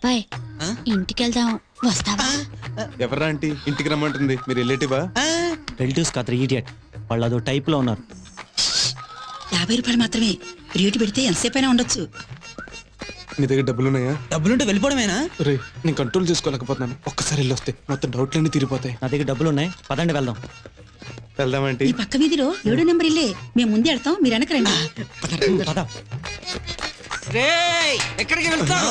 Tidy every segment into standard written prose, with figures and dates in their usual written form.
అబ్బాయి ఇంటికి వెళ్దాం, వస్తావా? ఎవరా ఆంటీ ఇంటికి రమ్మంటుంది? మీరు రిలేటివా? రిలేటివ్స్ కాదు ఇడియట్, వాళ్ళు అదో టైప్ లో ఉన్నారు. 50 రూపాయలు మాత్రమే, రేటు పెడితే ఎంతసేపు అయినా ఉండొచ్చు. నీ దగ్గర డబ్బులున్నాయా? డబ్బులుంటే వెళ్ళిపోవడమేనా? రే నేను కంట్రోల్ చేసుకోలేకపోతున్నాను, ఒక్కసారి వెళ్ళొస్తే మొత్తం డౌట్లన్నీ తీరిపోతాయి. నా దగ్గర డబ్బులు ఉన్నాయి, పదండి వెళ్దాం. వెళ్దామంటే ఈ పక్క వీధిలో 7 నెంబర్ ఇల్లే, మేము ముందే వెళ్తాం, మీరు వెనక రండి. ఎక్కడికి వెళ్తావు?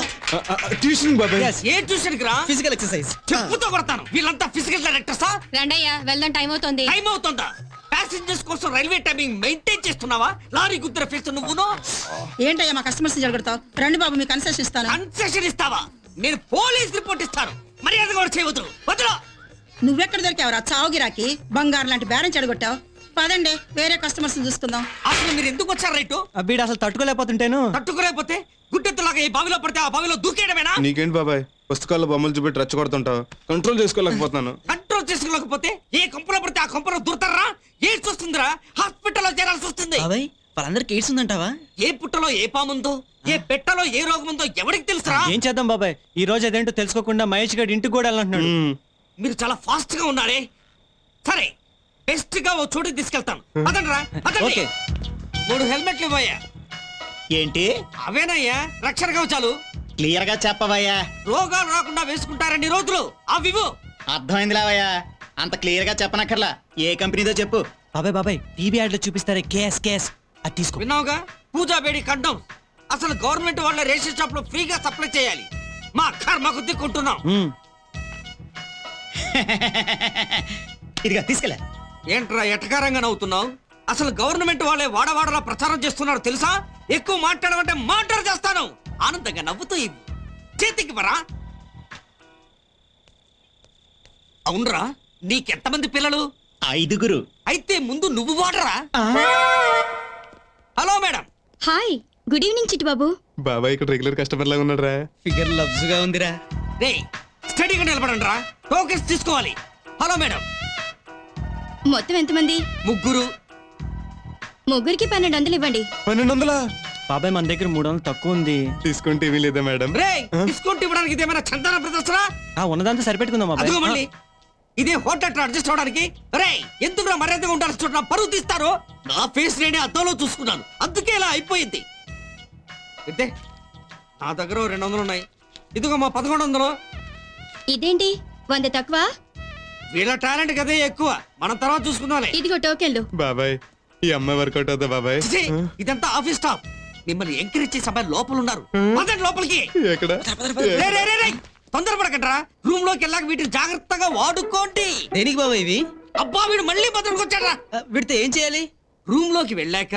ట్యూషన్ బాబాయ్. ఏ ట్యూషన్ కి రా? Physical exercise. చెప్పుతో కొడతాను. వీళ్ళంతా ఫిజికల్ డైరెక్టర్సా? రండయ్యా వెళ్దాం, టైం అవుతుంది. టైం అవుతుందా? ప్యాసింజర్స్ కోసం రైల్వే టైమింగ్ మెయింటైన్ చేస్తున్నావా? లారీ గుద్దర ఫేస్ నువ్వును. ఏంటయ్యా మా కస్టమర్స్ జరగడతావు? రండి బాబు, మీకు కన్సెషన్ ఇస్తాను. కన్సెషన్ ఇస్తావా? నేను పోలీస్ రిపోర్ట్ ఇస్తాను. మర్యాద కూడా చేయవద్దు. వదలు. నువ్వెక్కడ దొరికావురా చావు గిరాకి? బంగారు లాంటి బేరం చెడగొట్టావు. పదండి వేరే కస్టమర్స్ చూసుకుందాం. అసలు మీరు ఎందుకు వచ్చారు రైట్? వీడు అసలు తట్టుకోలేకపోతుంటేను. తట్టుకోలేకపోతే గుడ్డెత్తులాగా ఈ బావిలో పడితే ఆ బావిలో దూకేయడమేనా? నీకేంటి బాబాయ్, పుస్తకాల్లో బొమ్మలు చూపెట్టి రెచ్చగొడుతుంటావు? కంట్రోల్ చేసుకోలేకపోతున్నాను. కంట్రోల్ చేసుకోలేకపోతే ఏ కంపలో పడితే ఆ కంపలో దూరతారా? ఎయిడ్స్ వస్తుందిరా, హాస్పిటల్లో చేరాల్సి వస్తుంది. వాళ్ళందరికి ఎయిడ్స్ ఉందంటావా? ఏ పుట్టలో ఏ పాముందో, ఏ పెట్టలో ఏ రోగం ఉందో ఎవరికి తెలుసురా? ఏం చేద్దాం బాబాయ్, ఈ రోజు అదేంటో తెలుసుకోకుండా మహేష్ గారి ఇంటికి కూడా వెళ్ళంటున్నాడు. మీరు చాలా ఫాస్ట్ గా ఉన్నారే. సరే బెస్ట్ గా ఓ చోటుకి తీసుకెళ్తాను. పదండ్రా, పదండి. 3 హెల్మెట్లు ఇవ్వయ్యా. ఏంటి? అవేనయ్యా రక్షణ కవచాలు. క్లియర్ గా చెప్పవయ్యా. రోగాలు రాకుండా వేసుకుంటారండి రోజులు. అవివు అర్థమైంది లేవయ్యా, అంత క్లియర్ గా చెప్పనక్కర్లా. ఏ కంపెనీదో చెప్పు. బాబాయ్ టీవీ యాడ్ లో చూపిస్తారే కేఎస్ కేఎస్, అది తీసుకో. విన్నావుగా, పూజా బేడి కండం. అసలు గవర్నమెంట్ వాళ్ళ రేషన్ షాప్ లో ఫ్రీగా సప్లై చేయాలి. మా కర్మకు దిక్కుంటున్నాం. ఇదిగా తీసుకెళ్ళా. ఏంట్రా ఎటకారంగా నవ్వుతున్నావు? అసలు గవర్నమెంట్ వాళ్ళే వాడవాడలా ప్రచారం చేస్తున్నారు తెలుసా? ఎక్కువ మాట్లాడమంటే మాట్లాడ చేస్తాను. ఆనందంగా నవ్వుతూ ఇవ్వు. చేతికి పరా. అవునరా, నీకెంతమంది పిల్లలు? 5. అయితే ముందు నువ్వు వాడరా. Hello madam. Hi, good evening Chittu Babu. బాబాయ్ ఇక్కడ రెగ్యులర్ కస్టమర్ లాగా ఉన్నాడు రా. ఫిగర్ లవ్స్ గా ఉందిరా. రే స్టడీగా నిలబడండి రా, టోకెన్స్ తీసుకోవాలి. Hello madam. మొత్తం ఎంతమంది? 3. ముగ్గురికి 1200 ఇవ్వండి. 1200? బాబాయ్ మన దగ్గర 300 తక్కువ ఉంది. డిస్కౌంట్ ఏమీ లేదా మేడం? రే డిస్కౌంట్ ఇవ్వడానికి ఇదేమైనా చందన ప్రదర్శన? ఉన్నదంతా సరిపెట్టుకుందాం బాబాయ్. అదిగో మళ్ళీ ఇదే హోటల్ అడ్జస్ట్ అవడానికి. రే ఎందుకు మర్యాదగా ఉండాల్సి చూడ పరువు తీస్తారు. నా ఫేస్ నేనే అద్దంలో చూసుకున్నాను, అందుకే ఇలా అయిపోయింది. అయితే నా దగ్గర 200 ఉన్నాయి. ఇదిగో మా 1100. ఇదేంటి 100 తక్కువ? వీళ్ళ టాలెంట్ కదే ఎక్కువ, మనం తర్వాత చూసుకుందాం. ఇదిగో టోకెన్లు. బాబాయ్ ఈ అమ్మాయి వర్కౌట్ అవుతా బాబాయ్? ఇదంతా ఆఫీస్ స్టాఫ్. మిమ్మల్ని ఎంకరేజ్ చేసే అబ్బాయి లోపల ఉన్నారు. పదండి లోపలికి. ఎక్కడ? తొందరపడకండి రా, రూమ్ లోకి వెళ్ళాక వీటిని జాగ్రత్తగా వాడుకోండి. దేనికి బాబా ఇవి? అబ్బా వీడు మళ్ళీ బదులుకు వచ్చాడ్రా. వీడితో ఏం చేయాలి? రూమ్ లోకి వెళ్ళాక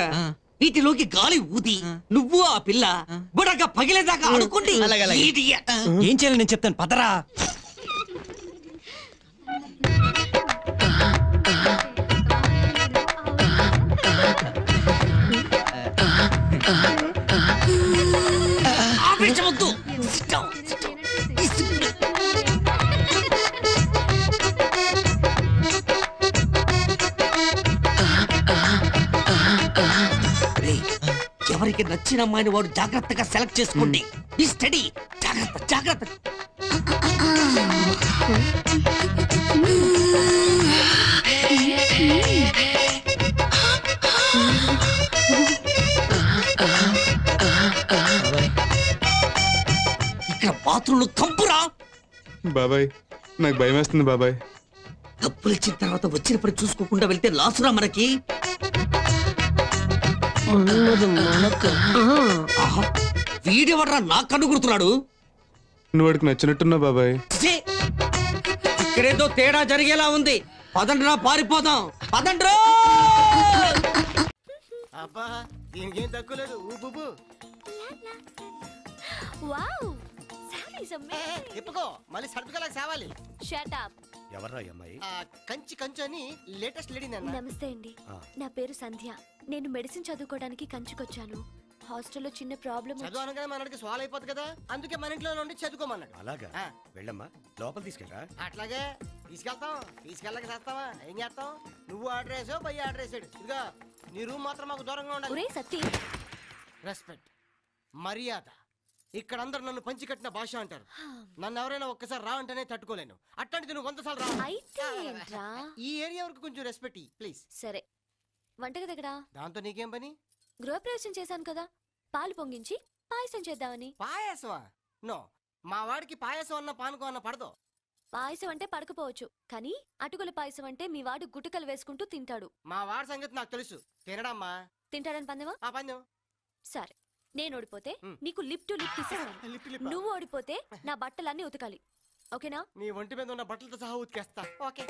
వీటిలోకి గాలి ఊది నువ్వు ఆ పిల్ల బుడగా పగిలేదాకా ఆడుకోండి. ఏం చేయాలి నేను చెప్తాను, పదరా. ఆపించవద్దు. ఎవరికి నచ్చిన అమ్మాయిని వాడు జాగ్రత్తగా సెలెక్ట్ చేసుకోండి. ఈ స్టడీ జాగ్రత్త జాగ్రత్త. ఇక్కడ బాత్రూంలో కంపురా. బాబాయ్ నాకు భయం వేస్తుంది బాబాయ్. డబ్బులు ఇచ్చిన తర్వాత వచ్చినప్పుడు చూసుకోకుండా వెళ్తే లాసురా మనకి. వీడెవడ్రా నాకు కనుగురుతున్నాడు? నువ్వు వాడికి నచ్చినట్టున్నావు బాబాయ్. ఇక్కడేదో తేడా జరిగేలా ఉంది. పదండ్రా పారిపోదాం. పదండ్రా. అబ్బా దీనికేం తక్కువ లేదు. ఊపు వావ్ సారీస్ అమేజింగ్. ఎప్పుకో మళ్ళీ సర్దుకోలేక సావాలి. Shut up. ఎవర్రా అమ్మాయి? కంచి అని లేటెస్ట్ లేడీ నాన్న. నమస్తే అండి, నా పేరు సంధ్య. నేను మెడిసిన్ చదువుకోవడానికి కంచికొచ్చాను. హాస్టల్లో చిన్న ప్రాబ్లం. చదువు అనగానే మనకి సాల్వ్ అయిపోతుంది కదా, అందుకే మన ఇంట్లో నుండి చదువుకోమన్నాడు. అలాగా వెళ్ళమ్మా, లోపల తీసుకెళ్ళరా. అట్లాగే తీసుకెళ్తాం. తీసుకెళ్ళక చేస్తావా? ఏం చేస్తాం? నువ్వు ఆర్డర్ వేసావు, పై ఆర్డర్ వేసాడు. ఇదిగా నీ రూమ్ మాత్రం మాకు దూరంగా ఉండాలి. ఒరే సత్తి, రెస్పెక్ట్, మర్యాద, ఇక్కడ అందరు నన్ను పంచి కట్టిన భాష అంటారు. నన్ను ఎవరైనా ఒక్కసారి రా అంటేనే తట్టుకోలేను. అట్లాంటిది నువ్వు 100 సార్లు రా. అయితే ఏంట్రా? ఈ ఏరియా వరకు కొంచెం రెస్పెక్ట్ ప్లీజ్. సరే, వంటగది ఎక్కడా? దాంతో నీకేం పని? గృహప్రవేశం చేశాను కదా, పాలు పొంగించి పాయసం చేద్దామని. పాయసమా? నో, మా వాడికి పాయసం అన్న పానకం అన్న పడదు. పాయసం అంటే పడకపోవచ్చు, కానీ అటుకుల పాయసం అంటే మీ వాడు గుటకలు వేసుకుంటూ తింటాడు. మా వాడి సంగతి నాకు తెలుసు. తినడమ్మా. తింటాడని పందెమా? ఆ పందెం. సరే, నేను ఓడిపోతే నీకు లిప్ టు లిప్ తీసేస్తాను. నువ్వు ఓడిపోతే నా బట్టలన్నీ ఉతకాలి. ఓకేనా? నీ ఒంటి మీద ఉన్న బట్టలతో సహా ఉతికేస్తా. ఓకే.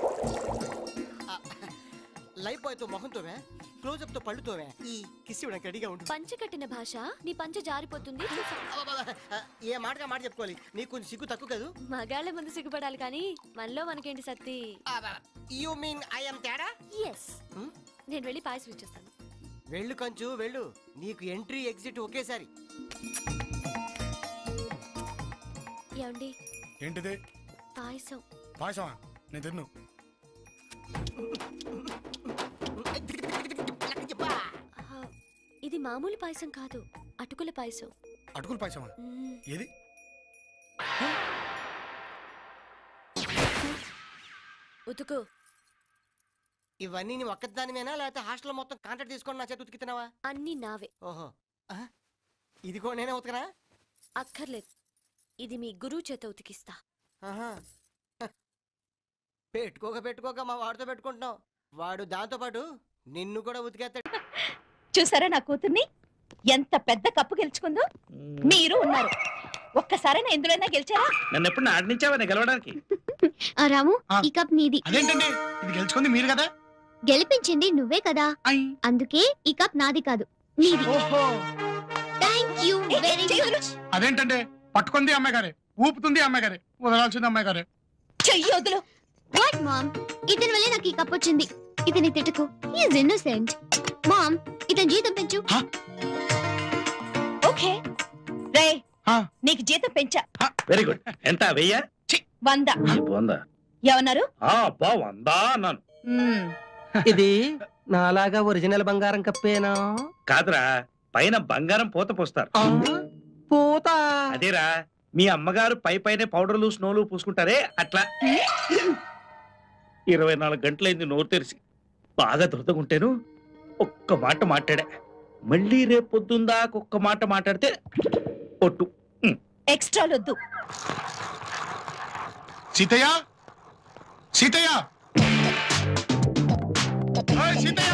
లైఫ్ బాయ్ తో మొహంతోవే, క్లోజప్ తో పళ్ళుతోవే ఈ కిస్ ఇవ్వడానికి రెడీగా ఉంటుంది. పంచె కట్టిన భాష, నీ పంచె జారిపోతుంది. ఏ మాటగా మాట చెప్పుకోవాలి. నీకు కొంచెం సిగ్గు తక్కువ కదా. మగాళ్ళ ముందు సిగ్గుపడాలి, కానీ మనలో మనకేంటి Satti? You mean I am తేడా? ఎస్. నేను వెళ్ళి పాయసం ఇచ్చేస్తాను. వెళ్ళు కంచు వెళ్ళు. నీకు ఎంట్రీ ఎగ్జిట్ ఒకేసారి. ఏమండి? ఏంటిది? పాయసం. పాయసమా? నేను తిన్ను. ఇది మామూలు పాయసం కాదు, అటుకుల పాయసం. అటుకుల పాయసమా? ఏది? ఉతుకు. ఇవన్నీ నీ ఒక్కదానివేనా లేకపోతే హాస్టల్ మొత్తం కాంట్రాక్ట్ తీసుకొని నా చేతి ఉతికితున్నావా? అన్ని నావే. ఓహో, ఇది కూడా నేనే ఉతకనా? అక్కర్లేదు, ఇది మీ గురువు చేత ఉతికిస్తా. పెట్టుకోక మా వాడితో పెట్టుకుంటున్నావు. వాడు దాంతో పాటు నిన్ను కూడా ఉతికేస్తాడు. చూసారా నా కూతుర్ని ఎంత పెద్ద కప్పు గెలుచుకుందో? మీరు ఉన్నారు, ఒక్కసారైనా ఎందులోనా గెలిచారా? నన్ను ఎప్పుడు ఆడించావా గెలవడానికి? రాము, ఈ కప్ నీది. అదేంటండి, ఇది గెలుచుకుంది మీరు కదా? గెలిపించింది నువ్వే కదా, అందుకే ఈ కప్ నాది కాదు నీది. Thank you very much. అదేంటంటే, పట్టుకుంది అమ్మాయి గారే, ఊపుతుంది అమ్మాయి గారే, వదలాల్సింది అమ్మాయి గారే. చెయ్యొద్దులు. వాట్ మామ్, ఇతని వల్లే నాకు ఈ కప్ వచ్చింది. ఇతని తిట్టుకు, హి ఇస్ ఇన్నోసెంట్. మామ్, ఇతని జీతం పెంచు. ఓకే రే, నీకు జీతం పెంచా. Very good. ఎంత? 1000? 100. ఏమన్నారు? 100 అన్నాను. ఇది నాలాగా ఒరిజినల్ బంగారం కప్పేనా? కాదురా, పైన బంగారం పూత పోస్తారు. పూత? అదేరా, మీ అమ్మగారు పైనే పౌడర్లు స్నోలు పూసుకుంటారే అట్లా. 24 గంటలైంది నోరు తెరిసి. బాగా దురదగుంటేను ఒక్క మాట మాట్లాడా. మళ్ళీ రేపు పొద్దుందాక ఒక్క మాట మాట్లాడితే ఒట్టు. ఎక్స్ట్రా వద్దు. సీతయ్య, సీతయ్య, సీతయ్య,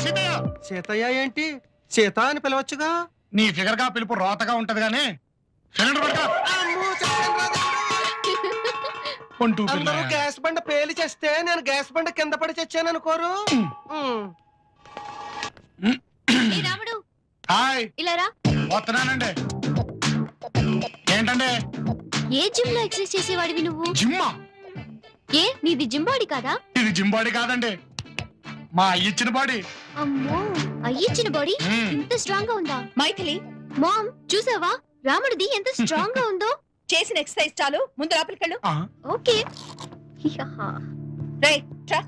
సీతయ్య. సీతయ్య ఏంటి? సీత అని పిలవచ్చుగా. నీ ఫిగర్ గా పిలుపు రోతగా ఉంటది గానీ అందరూ గ్యాస్ బండ పేలి చేస్తే నేను గ్యాస్ బండ కింద పడి చచ్చాను అనుకోరు. రాముడు, హాయ్. ఇలా రా. వస్తున్నానండి. ఏంటండి? ఏ జిమ్ లో ఎక్సర్సైజ్ చేసేవాడివి నువ్వు? జిమ్మా? ఏ, నీది జిమ్ బాడీ కాదా? ఇది జిమ్ బాడీ కాదండి, మా ఇచ్చిన బాడీ. అమ్మో, అయ్యిచ్చిన బాడీ ఇంత స్ట్రాంగ్ గా ఉందా? మైథిలి, మామ్ చూసావా రాముడిది ఎంత స్ట్రాంగ్ గా ఉందో? చేసిన ఎక్సర్సైజ్ చాలు, ముందు లోపలికెళ్ళు. ఓకే. రే ట్రా.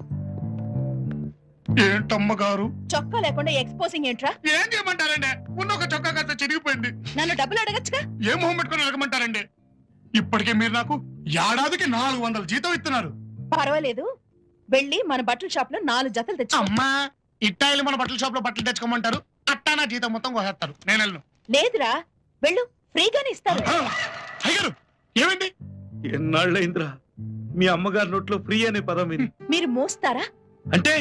ఏంటమ్మగారు చొక్కా లేకుండా ఎక్స్పోజింగ్ ఏంట్రా? ఏం చేయమంటారండి? ఉన్న ఒక చొక్కా కాస్త చిరిగిపోయింది. నన్ను డబ్బులు అడగచ్చుగా. ఏం మొహం పెట్టుకుని అడగమంటారండి? ఇప్పటికే మీరు నాకు ఏడాదికి 400 జీతం ఇస్తున్నారు. పర్వాలేదు, వెళ్ళి మన బట్టల షాప్ లో 4 జతలు తెచ్చు. అమ్మా, ఇట్టాయిలు మన బట్టల షాప్ లో బట్టలు తెచ్చుకోమంటారు, అట్టా నా జీతం మొత్తం కోసేస్తారు. నేను వెళ్ళను. లేదురా, వెళ్ళు, ఫ్రీగానే ఇస్తారు. అయ్యారు, ఏమండి? ఎన్నాళ్ళైందిరా మీ అమ్మగారి నోట్లో ఫ్రీ అనే పదం ఇది. మీరు మోస్తారా? అంటే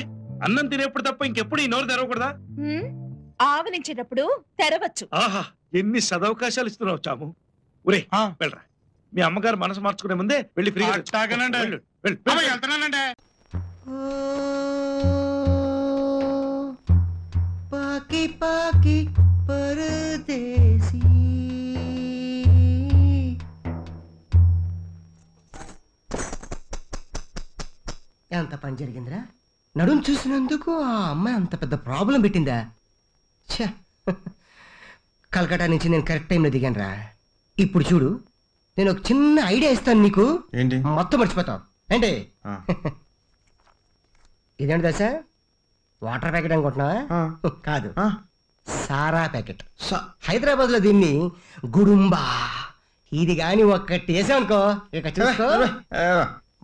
అన్నం తినేప్పుడు తప్ప ఇంకెప్పుడు ఈ నోరు తెరవకూడదా? ఆవలించేటప్పుడు తెరవచ్చు. ఆహా, ఎన్ని సదవకాశాలు ఇస్తున్నావు చాము. ఒరే వెళ్ళరా, మీ అమ్మగారు మనసు మార్చుకునే ముందే వెళ్ళి ఫ్రీ. వెళ్తున్నానండి. పాకి పాకి పరదేశీ. ఎంత పని జరిగిందిరా? నడుం చూసినందుకు ఆ అమ్మాయి అంత పెద్ద ప్రాబ్లం పెట్టిందా? కలకటా నుంచి నేను కరెక్ట్ టైంలో దిగాను రా. ఇప్పుడు చూడు, నేను ఒక చిన్న ఐడియా ఇస్తాను నీకు. ఏంటి? మొత్తం మర్చిపోతావు ఏంటి? ఇదేంటి దశ? వాటర్ ప్యాకెట్ అనుకుంటున్నావా కాదు సారా ప్యాకెట్ హైదరాబాద్ లో దీన్ని గుడుంబా ఇది గాని ఒక్కటి వేసామనుకో ఇక చూసుకో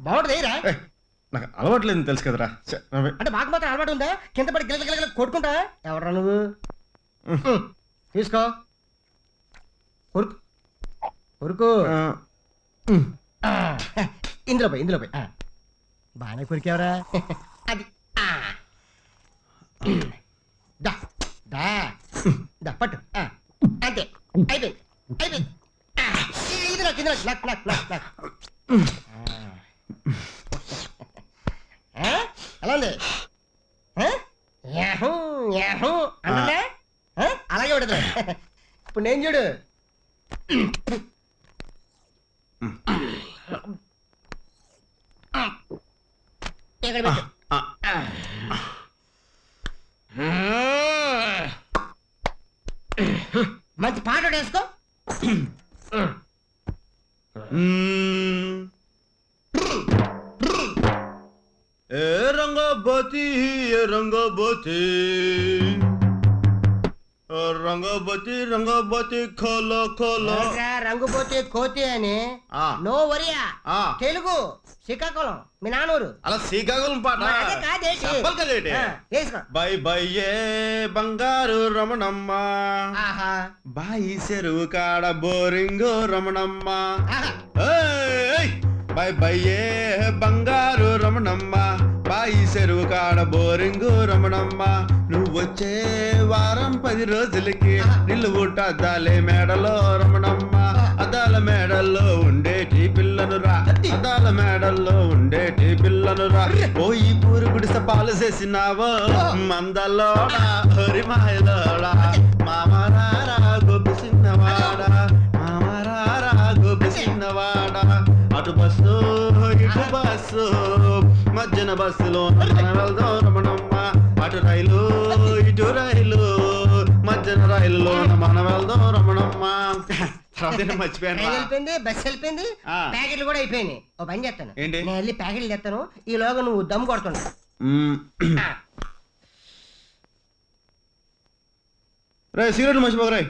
బాగుంటుంది రా నాకు అలవాట్లేదు తెలుసు కదరా అంటే మాకు మాత్రం అలవాటు ఉందా కింద పడి గిల గిల కొట్టుకుంటా ఎవరా నువ్వు తీసుకో కొరుకు ఇందులో పోయి బాగానే కొరికేవరా అది పట్టు అంతే అయిపోయింది ఇందులో కింద ఎలా ఉంది అంటే అలాగే ఉండదు ఇప్పుడు నేను చూడు ఇక్కడ పెట్టు మంచి పాట వేసుకో ఏ రంగబతి రంగబతి ఖోలో రంగుపోతే కోతి అని నో వరియా తెలుగు శ్రీకాకుళం మీ నాన్నూరు అలా శ్రీకాకుళం పాట బై బై ఏ బంగారు రమణమ్మ బాయి చెరువు కాడ బోరింగు రమణమ్మ బై బై ఏ బంగారు రమణమ్మ బాయి చెరువు కాడ బోరింగు రమణమ్మ నువ్వు వచ్చే వారం 10 రోజులకి నిలువుట అద్దాలే మేడలో రమణమ్మ అద్దాల మేడల్లో ఉండేటి పిల్లను రా అద్దాల మేడల్లో ఉండేటి పిల్లను రా పోయి పూరు గుడిస పాలు చేసినావో మందల్లోడా హరిమాయలోడా మామరారా గోపి చిన్నవాడా మామరారా గోపి చిన్నవాడా అటు బస్సు ఇటు బస్సు మధ్యన బస్సులో వెళ్దాం రమణమ్మ అటు రైలు ఇటు రైలు మధ్యన రైలులో మనం వెళ్దాం రమణమ్మ వెళ్ళిపోయింది బస్సు వెళ్ళిపోయింది ప్యాకెట్లు కూడా అయిపోయినాయి ఓ పని చేస్తాను నేను వెళ్ళి ప్యాకెట్లు తెస్తాను ఈలోగా నువ్వు దమ్ము కొడుతున్నావు రే సిగరెట్ మర్చిపోకరాయ్